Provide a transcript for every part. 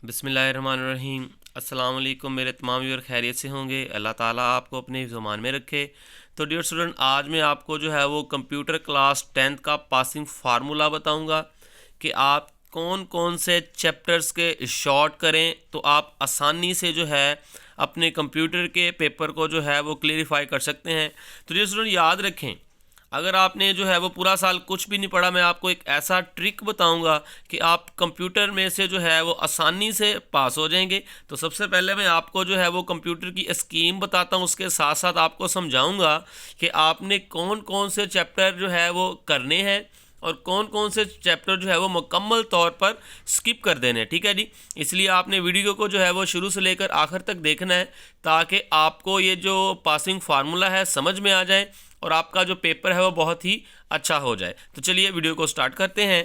बिस्मिल्लाहिर्रहमानिर्रहीम। अस्सलाम वालेकुम। मेरे तमाम व्यूअर खैरियत से होंगे। अल्लाह ताला आपको अपने ज़ुबान में रखे। तो डियर स्टूडेंट, आज मैं आपको जो है वो कंप्यूटर क्लास 10th का पासिंग फार्मूला बताऊंगा कि आप कौन कौन से चैप्टर्स के शॉर्ट करें तो आप आसानी से जो है अपने कंप्यूटर के पेपर को जो है वो क्लियरिफाई कर सकते हैं। तो डियर स्टूडेंट, याद रखें, अगर आपने जो है वो पूरा साल कुछ भी नहीं पढ़ा, मैं आपको एक ऐसा ट्रिक बताऊंगा कि आप कंप्यूटर में से जो है वो आसानी से पास हो जाएंगे। तो सबसे पहले मैं आपको जो है वो कंप्यूटर की स्कीम बताता हूँ, उसके साथ साथ आपको समझाऊंगा कि आपने कौन कौन से चैप्टर जो है वो करने हैं और कौन कौन से चैप्टर जो है वो मुकम्मल तौर पर स्किप कर देने हैं। ठीक है जी, इसलिए आपने वीडियो को जो है वो शुरू से लेकर आखिर तक देखना है ताकि आपको ये जो पासिंग फार्मूला है समझ में आ जाए और आपका जो पेपर है वो बहुत ही अच्छा हो जाए। तो चलिए वीडियो को स्टार्ट करते हैं।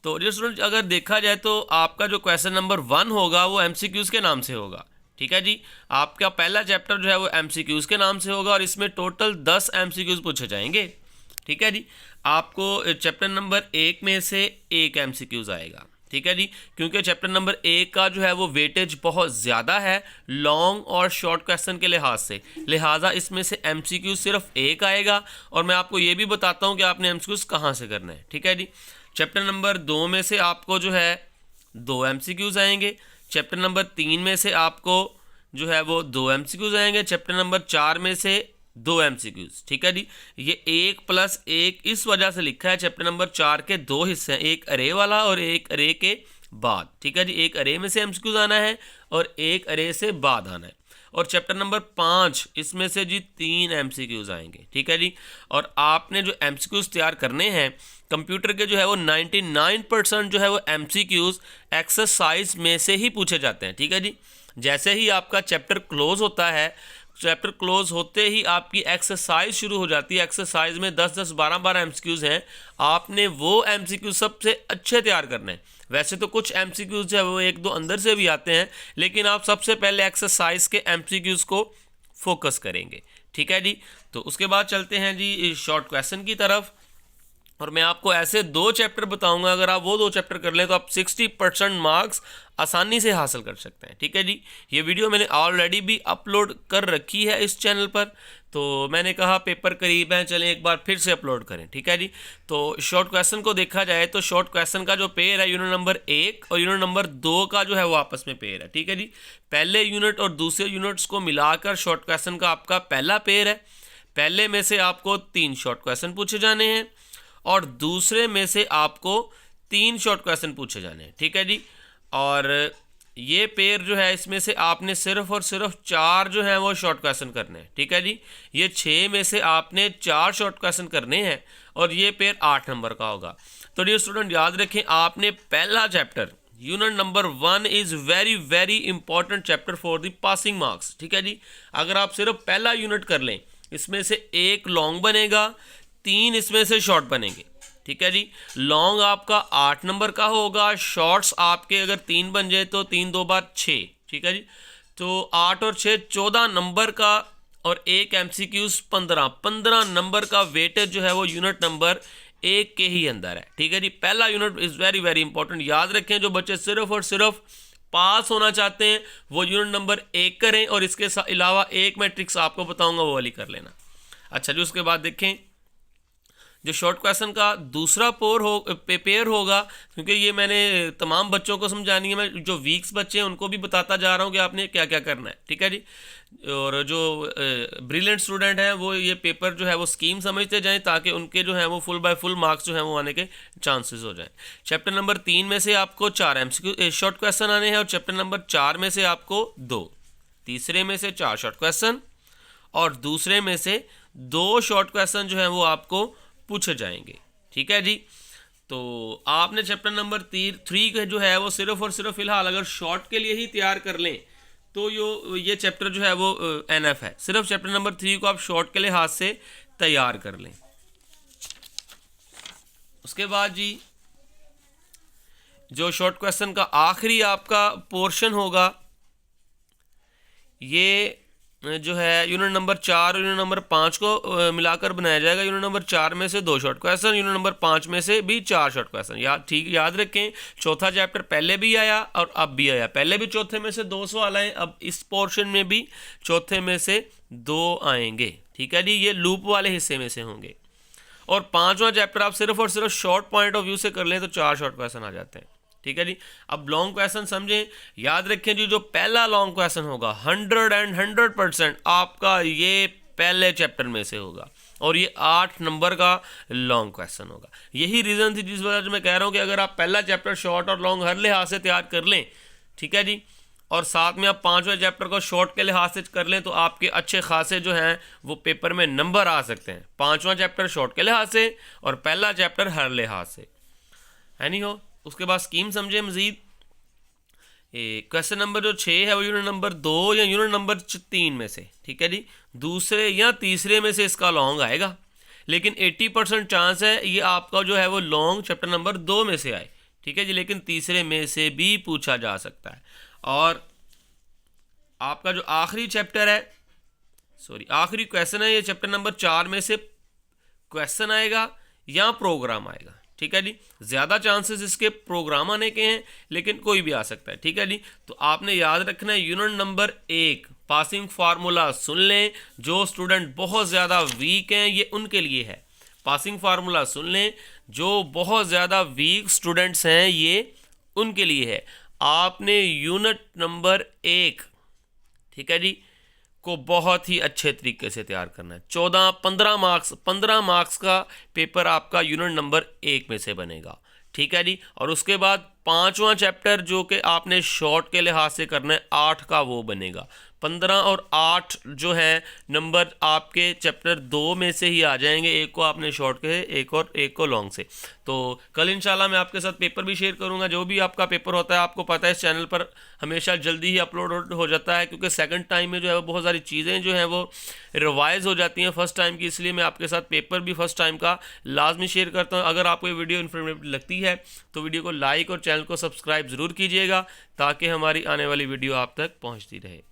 तो डियर स्टूडेंट, अगर देखा जाए तो आपका जो क्वेश्चन नंबर 1 होगा वो एमसीक्यूज़ के नाम से होगा। ठीक है जी, आपका पहला चैप्टर जो है वो एमसीक्यूज़ के नाम से होगा और इसमें टोटल 10 एमसीक्यूज़ पूछे जाएंगे। ठीक है जी, आपको चैप्टर नंबर 1 में से एक एमसीक्यूज़ आएगा। ठीक है जी, क्योंकि चैप्टर नंबर 1 का जो है वो वेटेज बहुत ज़्यादा है लॉन्ग और शॉर्ट क्वेश्चन के लिहाज से, लिहाजा इसमें से एमसीक्यू सिर्फ एक आएगा और मैं आपको ये भी बताता हूँ कि आपने एमसीक्यूज़ कहाँ से करना है। ठीक है जी, चैप्टर नंबर 2 में से आपको जो है 2 एमसीक्यूज़ आएंगे। चैप्टर नंबर 3 में से आपको जो है वो 2 एमसीक्यूज़ आएंगे। चैप्टर नंबर 4 में से 2 एमसीक्यूज़। ठीक है जी, ये 1+1 इस वजह से लिखा है, चैप्टर नंबर 4 के 2 हिस्से हैं, एक अरे वाला और एक अरे के बाद। ठीक है जी, एक अरे में से एमसीक्यूज़ आना है और एक अरे से बाद आना है। और चैप्टर नंबर 5 इसमें से जी 3 एमसीक्यूज़ आएंगे। ठीक है जी, और आपने जो एमसीक्यूज़ तैयार करने हैं कंप्यूटर के जो है वो 99% जो है वो एमसीक्यूज़ एक्सरसाइज में से ही पूछे जाते हैं। ठीक है जी, जैसे ही आपका चैप्टर क्लोज होता है, चैप्टर क्लोज होते ही आपकी एक्सरसाइज शुरू हो जाती है। एक्सरसाइज में 10-10 12-12 एमसीक्यूज़ हैं, आपने वो एमसीक्यूज़ सबसे अच्छे तैयार करने हैं। वैसे तो कुछ एमसीक्यूज़ जो है वो 1-2 अंदर से भी आते हैं, लेकिन आप सबसे पहले एक्सरसाइज के एमसीक्यूज़ को फोकस करेंगे। ठीक है जी, तो उसके बाद चलते हैं जी शॉर्ट क्वेश्चन की तरफ और मैं आपको ऐसे 2 चैप्टर बताऊंगा, अगर आप वो 2 चैप्टर कर लें तो आप 60% मार्क्स आसानी से हासिल कर सकते हैं। ठीक है जी, ये वीडियो मैंने ऑलरेडी भी अपलोड कर रखी है इस चैनल पर, तो मैंने कहा पेपर करीब है, चलें एक बार फिर से अपलोड करें। ठीक है जी, तो शॉर्ट क्वेश्चन को देखा जाए तो शॉर्ट क्वेश्चन का जो पेयर है यूनिट नंबर 1 और यूनिट नंबर 2 का जो है वो आपस में पेयर है। ठीक है जी, पहले यूनिट और दूसरे यूनिट्स को मिलाकर शॉर्ट क्वेश्चन का आपका पहला पेयर है। पहले में से आपको 3 शॉर्ट क्वेश्चन पूछे जाने हैं और दूसरे में से आपको 3 शॉर्ट क्वेश्चन पूछे जाने हैं। ठीक है जी, और ये पेयर जो है इसमें से आपने सिर्फ और सिर्फ 4 जो हैं वो शॉर्ट क्वेश्चन करने हैं। ठीक है जी, ये 6 में से आपने 4 शॉर्ट क्वेश्चन करने हैं और ये पेयर 8 नंबर का होगा। तो डियर स्टूडेंट, याद रखें, आपने पहला chapter unit number 1 is very very important chapter for the passing marks. ठीक है जी, अगर आप सिर्फ पहला यूनिट कर लें, इसमें से एक लॉन्ग बनेगा, 3 इसमें से शॉर्ट बनेंगे। ठीक है जी, लॉन्ग आपका 8 नंबर का होगा, शॉर्ट्स आपके अगर 3 बन जाए तो 3 2 बार 6। ठीक है जी, तो 8 और 6 14 नंबर का और एक एमसीक्यूज 15 नंबर का वेटेज जो है वो यूनिट नंबर 1 के ही अंदर है। ठीक है जी, पहला unit is very very important. याद रखें, जो बच्चे सिर्फ और सिर्फ पास होना चाहते हैं वो यूनिट नंबर 1 करें और इसके अलावा एक मैं ट्रिक्स आपको बताऊंगा वो वाली कर लेना। अच्छा जी, उसके बाद देखें जो शॉर्ट क्वेश्चन का दूसरा पेयर होगा, क्योंकि ये मैंने तमाम बच्चों को समझानी है, मैं जो वीक्स बच्चे हैं उनको भी बताता जा रहा हूँ कि आपने क्या क्या करना है। ठीक है जी, और जो ब्रिलियंट स्टूडेंट हैं वो ये पेपर जो है वो स्कीम समझते जाएं ताकि उनके जो है वो फुल बाय फुल मार्क्स जो है वो आने के चांसेस हो जाएं। चैप्टर नंबर 3 में से आपको 4 एमसीक्यू शॉर्ट क्वेश्चन आने हैं और चैप्टर नंबर 4 में से आपको 2, तीसरे में से 4 शॉर्ट क्वेश्चन और दूसरे में से 2 शॉर्ट क्वेश्चन जो है वो आपको पूछे जाएंगे। ठीक है जी, तो आपने चैप्टर नंबर 3 जो है वो सिर्फ और सिर्फ फिलहाल अगर शॉर्ट के लिए ही तैयार कर लें तो ये चैप्टर जो है वो एनएफ है। सिर्फ चैप्टर नंबर 3 को आप शॉर्ट के लिहाज से तैयार कर लें। उसके बाद जी जो शॉर्ट क्वेश्चन का आखिरी आपका पोर्शन होगा, ये जो है यूनिट नंबर 4 और यूनिट नंबर 5 को मिलाकर बनाया जाएगा। यूनिट नंबर 4 में से 2 शॉर्ट क्वेश्चन, यूनिट नंबर 5 में से भी 4 शॉर्ट क्वेश्चन। याद रखें, चौथा चैप्टर पहले भी आया और अब भी आया। पहले भी चौथे में से 2 सवाल आए, अब इस पोर्शन में भी चौथे में से 2 आएंगे। ठीक है जी, ये लूप वाले हिस्से में से होंगे। और 5वां चैप्टर आप सिर्फ और सिर्फ शॉर्ट पॉइंट ऑफ व्यू से कर लें तो 4 शॉर्ट क्वेश्चन आ जाते हैं। ठीक है जी, अब लॉन्ग क्वेश्चन समझें। याद रखें जी, जो पहला लॉन्ग क्वेश्चन होगा 100% आपका ये पहले चैप्टर में से होगा और ये 8 नंबर का लॉन्ग क्वेश्चन होगा। यही रीज़न थी जिस वजह से मैं कह रहा हूँ कि अगर आप पहला चैप्टर शॉर्ट और लॉन्ग हर लिहाज से तैयार कर लें, ठीक है जी, और साथ में आप 5वें चैप्टर को शॉर्ट के लिहाज से कर लें तो आपके अच्छे खासे जो हैं वो पेपर में नंबर आ सकते हैं। 5वां चैप्टर शॉर्ट के लिहाज से और पहला चैप्टर हर लिहाज से, है नहीं हो। उसके बाद स्कीम समझे मज़ीद। क्वेश्चन नंबर जो 6 है वो यूनिट नंबर 2 या यूनिट नंबर 3 में से, ठीक है जी, दूसरे या तीसरे में से इसका लॉन्ग आएगा, लेकिन 80% चांस है ये आपका जो है वो लॉन्ग चैप्टर नंबर 2 में से आए। ठीक है जी, लेकिन तीसरे में से भी पूछा जा सकता है। और आपका जो आखिरी चैप्टर है, आखिरी क्वेश्चन है, ये चैप्टर नंबर 4 में से क्वेश्चन आएगा या प्रोग्राम आएगा। ठीक है जी, ज़्यादा चांसेस इसके प्रोग्राम आने के हैं, लेकिन कोई भी आ सकता है। ठीक है जी, तो आपने याद रखना है यूनिट नंबर 1 पासिंग फार्मूला सुन लें। जो स्टूडेंट बहुत ज़्यादा वीक हैं ये उनके लिए है। पासिंग फार्मूला सुन लें, जो बहुत ज़्यादा वीक स्टूडेंट्स हैं ये उनके लिए है। आपने यूनिट नंबर 1, ठीक है जी, को बहुत ही अच्छे तरीके से तैयार करना है। 15 मार्क्स का पेपर आपका यूनिट नंबर 1 में से बनेगा। ठीक है जी, और उसके बाद 5वां चैप्टर जो कि आपने शॉर्ट के लिहाज से करना है 8 का, वो बनेगा। 15 और 8 जो है नंबर आपके चैप्टर 2 में से ही आ जाएंगे। एक को आपने शॉर्ट के, एक को लॉन्ग से। तो कल इंशाल्लाह मैं आपके साथ पेपर भी शेयर करूंगा। जो भी आपका पेपर होता है, आपको पता है इस चैनल पर हमेशा जल्दी ही अपलोड हो जाता है, क्योंकि सेकंड टाइम में जो है वो बहुत सारी चीज़ें जो हैं वो रिवाइज हो जाती हैं फर्स्ट टाइम की। इसलिए मैं आपके साथ पेपर भी फर्स्ट टाइम का लाजमी शेयर करता हूँ। अगर आपको ये वीडियो इन्फॉर्मेटिव लगती है तो वीडियो को लाइक और चैनल को सब्सक्राइब ज़रूर कीजिएगा, ताकि हमारी आने वाली वीडियो आप तक पहुँचती रहे।